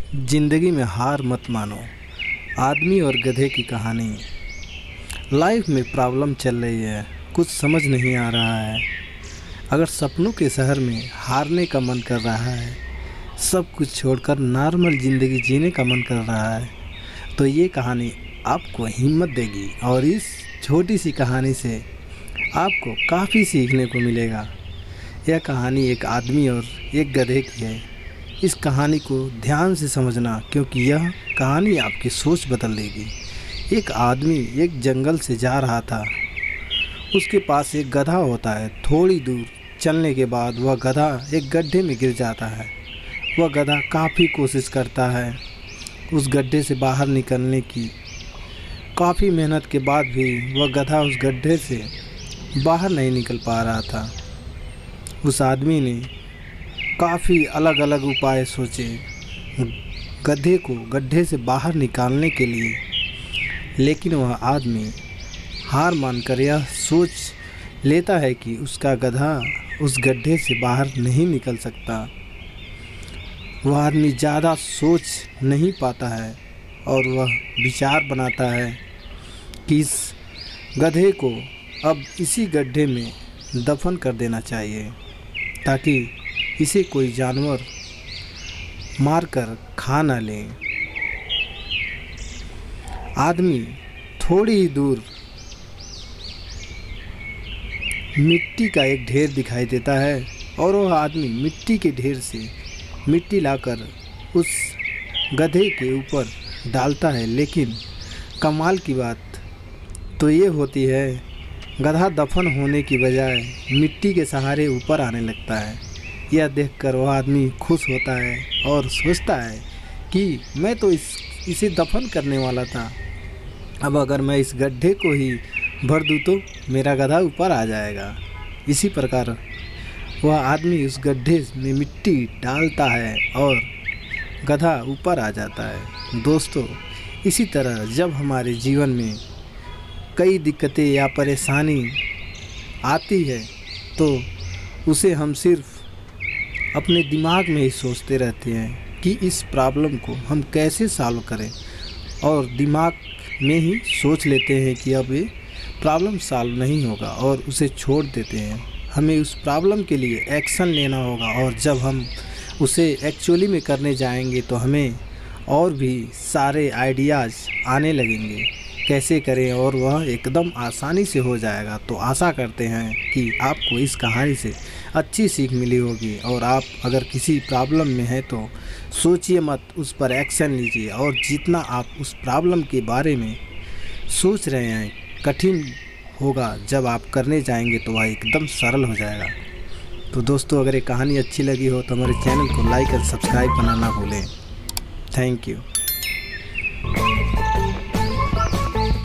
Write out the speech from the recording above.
जिंदगी में हार मत मानो। आदमी और गधे की कहानी। लाइफ में प्रॉब्लम चल रही है, कुछ समझ नहीं आ रहा है। अगर सपनों के शहर में हारने का मन कर रहा है, सब कुछ छोड़कर नॉर्मल ज़िंदगी जीने का मन कर रहा है, तो ये कहानी आपको हिम्मत देगी। और इस छोटी सी कहानी से आपको काफ़ी सीखने को मिलेगा। यह कहानी एक आदमी और एक गधे की है। इस कहानी को ध्यान से समझना, क्योंकि यह कहानी आपकी सोच बदल देगी। एक आदमी एक जंगल से जा रहा था। उसके पास एक गधा होता है। थोड़ी दूर चलने के बाद वह गधा एक गड्ढे में गिर जाता है। वह गधा काफ़ी कोशिश करता है उस गड्ढे से बाहर निकलने की। काफ़ी मेहनत के बाद भी वह गधा उस गड्ढे से बाहर नहीं निकल पा रहा था। उस आदमी ने काफ़ी अलग अलग उपाय सोचे गधे को गड्ढे से बाहर निकालने के लिए, लेकिन वह आदमी हार मानकर यह सोच लेता है कि उसका गधा उस गड्ढे से बाहर नहीं निकल सकता। वह आदमी ज़्यादा सोच नहीं पाता है और वह विचार बनाता है कि इस गधे को अब इसी गड्ढे में दफन कर देना चाहिए, ताकि इसे कोई जानवर मारकर खा न ले। आदमी थोड़ी ही दूर मिट्टी का एक ढेर दिखाई देता है और वह आदमी मिट्टी के ढेर से मिट्टी लाकर उस गधे के ऊपर डालता है। लेकिन कमाल की बात तो ये होती है, गधा दफन होने की बजाय मिट्टी के सहारे ऊपर आने लगता है। यह देखकर वह आदमी खुश होता है और सोचता है कि मैं तो इसे दफन करने वाला था। अब अगर मैं इस गड्ढे को ही भर दूँ तो मेरा गधा ऊपर आ जाएगा। इसी प्रकार वह आदमी उस गड्ढे में मिट्टी डालता है और गधा ऊपर आ जाता है। दोस्तों, इसी तरह जब हमारे जीवन में कई दिक्कतें या परेशानी आती है तो उसे हम सिर्फ अपने दिमाग में ही सोचते रहते हैं कि इस प्रॉब्लम को हम कैसे सॉल्व करें, और दिमाग में ही सोच लेते हैं कि अब ये प्रॉब्लम सॉल्व नहीं होगा और उसे छोड़ देते हैं। हमें उस प्रॉब्लम के लिए एक्शन लेना होगा, और जब हम उसे एक्चुअली में करने जाएंगे तो हमें और भी सारे आइडियाज़ आने लगेंगे कैसे करें, और वह एकदम आसानी से हो जाएगा। तो आशा करते हैं कि आपको इस कहानी से अच्छी सीख मिली होगी, और आप अगर किसी प्रॉब्लम में हैं तो सोचिए मत, उस पर एक्शन लीजिए। और जितना आप उस प्रॉब्लम के बारे में सोच रहे हैं कठिन होगा, जब आप करने जाएंगे तो वह एकदम सरल हो जाएगा। तो दोस्तों, अगर ये कहानी अच्छी लगी हो तो हमारे चैनल को लाइक और सब्सक्राइब करना ना भूलें। Thank you.